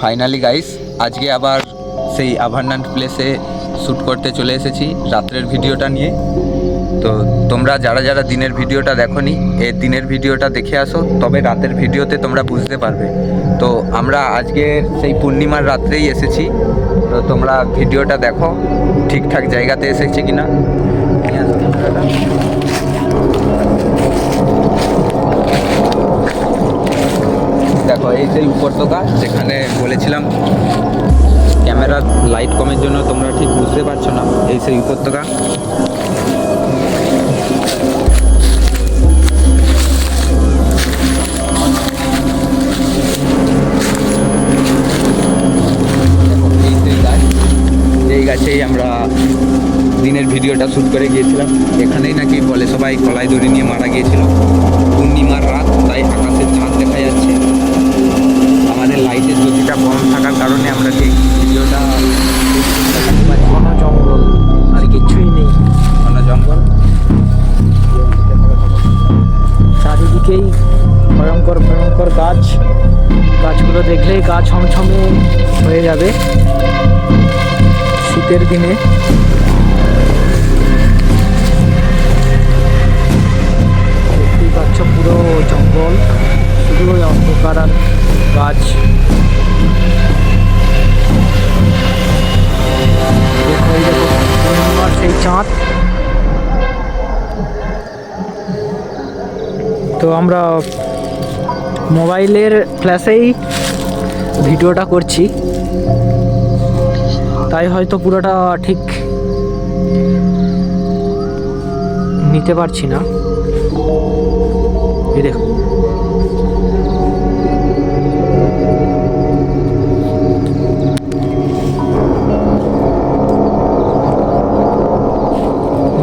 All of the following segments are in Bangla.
ফাইনালি গাইস আজকে আবার সেই আভারনান্ট প্লেসে শ্যুট করতে চলে এসেছি রাত্রের ভিডিওটা নিয়ে। তো তোমরা যারা যারা দিনের ভিডিওটা দেখোনি এই দিনের ভিডিওটা দেখে আসো, তবে রাতের ভিডিওতে তোমরা বুঝতে পারবে। তো আমরা আজকে সেই পূর্ণিমার রাত্রেই এসেছি, তো তোমরা ভিডিওটা দেখো ঠিকঠাক জায়গাতে এসেছি কিনা। দেখো এই সেই উপত্যকা যেখানে বলেছিলাম ক্যামেরার লাইট কমের জন্য তোমরা ঠিক বুঝতে পারছো না, এই সেই উপত্যকা। এই গাছেই আমরা দিনের ভিডিওটা শ্যুট করে গিয়েছিলাম। এখানেই নাকি বলে সবাই কলাই দড়ি নিয়ে মারা গিয়েছিল। পূর্ণিমার রাত, তাই আকাশের চাঁদ দেখা যাচ্ছে। আমাদের লাইটের গতিটা কম থাকার কারণে আমরা ঠিক ভিডিওটা ঘন জঙ্গল আর কিছুই নেই। ঘন জঙ্গল, চারিদিকেই ভয়ঙ্কর ভয়ঙ্কর গাছ। গাছগুলো দেখলেই গা ছমছমে হয়ে যাবে শীতের দিনে। দেখতেই পাচ্ছ পুরো জঙ্গল, শুধু ওই অন্ধকার আর গাছ। দেখো এই দেখো পূর্ণিমার সেই চাঁদ। তো আমরা মোবাইলের ফ্ল্যাশেই ভিডিওটা করছি, তাই হয়তো পুরোটা ঠিক নিতে পারছি না। এই দেখো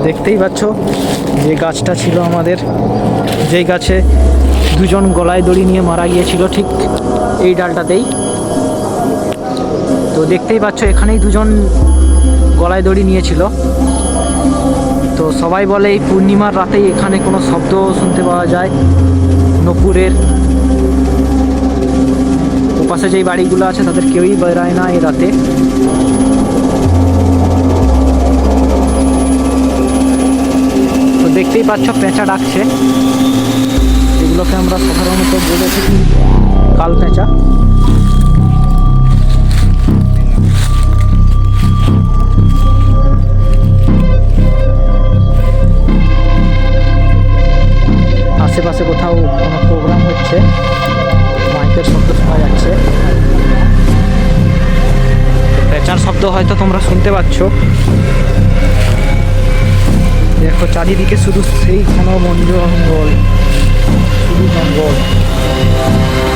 দেখতেই পাচ্ছ যে গাছটা ছিল আমাদের, যেই গাছে দুজন গলায় দড়ি নিয়ে মারা গিয়েছিল, ঠিক এই ডালটাতেই। তো দেখতেই পাচ্ছ এখানেই দুজন গলায় দড়ি নিয়েছিল। তো সবাই বলে এই পূর্ণিমার রাতেই এখানে কোনো শব্দ শুনতে পাওয়া যায় নপুরের। ওপাশে যেই বাড়িগুলো আছে তাদের কেউই বেরোয় না এই রাতে। তো দেখতেই পাচ্ছ পেঁচা ডাকছে, এগুলোকে আমরা সাধারণত বলে থাকি কাল পেঁচা। আশেপাশে কোথাও কোনো প্রোগ্রাম হচ্ছে, মাইকের শব্দ শোনা যাচ্ছে। পেঁচার শব্দ হয়তো তোমরা শুনতে পাচ্ছ। দেখো চারিদিকে শুধু সেই ঘন বন জঙ্গল, শুধু জঙ্গল।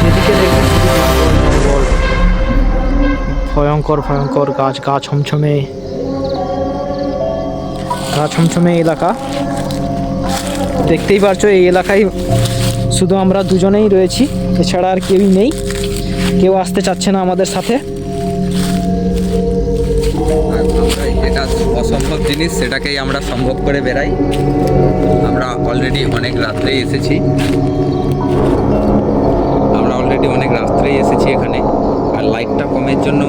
এদিকে দেখবে শুধু জঙ্গল জঙ্গল, ভয়ঙ্কর ভয়ঙ্কর গাছ, গা ছমছমে এলাকা। দেখতেই পারছো এই এলাকায় শুধু আমরা দুজনেই রয়েছি, এছাড়া আর কেউই নেই। কেউ আসতে চাচ্ছে না আমাদের সাথে। এটা অসম্ভব জিনিস, সেটাকেই আমরা সম্ভব করে বেড়াই। আমরা অলরেডি অনেক রাত্রেই এসেছি এখানে, আর লাইটটা কমের জন্য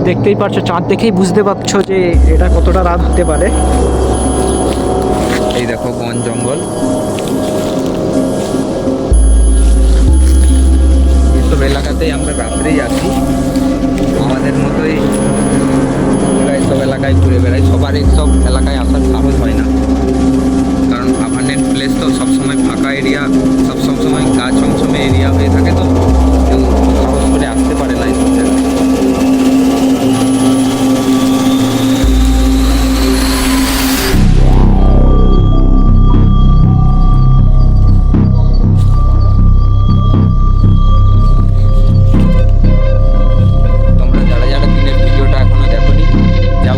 দেখতেই পারছো, চাঁদ দেখেই বুঝতে পারছো যে এটা কতটা রাত হতে পারে। এই দেখো বন জঙ্গল, এইসব এলাকাতেই আমরা রাত্রেই আসি। আমাদের মতোই এইসব এলাকায় ঘুরে বেড়াই। সবার এইসব এলাকায় আসার সাহস হয় না, কারণ আভারনান্ট প্লেস তো সবসময় ফাঁকা এরিয়া, সবসময় গা ছমছমে এরিয়া হয়ে থাকে, তো কেউ সাহস করে আসতে পারে না এইসব জায়গায়।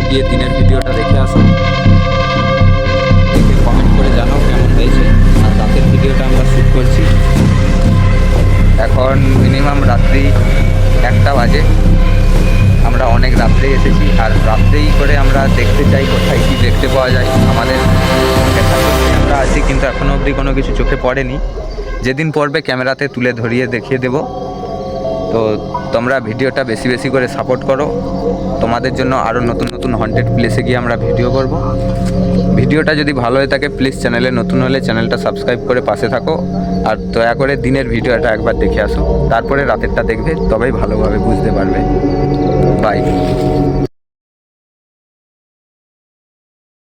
গিয়ে দিনের ভিডিওটা দেখে আসো, দেখে কমেন্ট করে জানাও কেমন হয়েছে। আর রাতের ভিডিওটা আমরা শ্যুট করছি, এখন মিনিমাম রাত্রি 1টা বাজে। আমরা অনেক রাত্রেই এসেছি, আর রাত্রেই করে আমরা দেখতে চাই কোথায় কী দেখতে পাওয়া যায়। আমাদের আমরা আছি, কিন্তু এখনও অবধি কোনো কিছু চোখে পড়েনি। যেদিন পড়বে ক্যামেরাতে তুলে ধরিয়ে দেখিয়ে দেব। তো তোমরা ভিডিওটা বেশি বেশি করে সাপোর্ট করো, তোমাদের জন্য আরও নতুন নতুন হন্টেড প্লেসে গিয়ে আমরা ভিডিও করব। ভিডিওটা যদি ভালো হয়ে থাকে প্লিজ চ্যানেলে নতুন হলে চ্যানেলটা সাবস্ক্রাইব করে পাশে থাকো, আর দয়া করে দিনের ভিডিওটা একবার দেখে আসো, তারপরে রাতেরটা দেখবে, তবেই ভালোভাবে বুঝতে পারবে। বাই।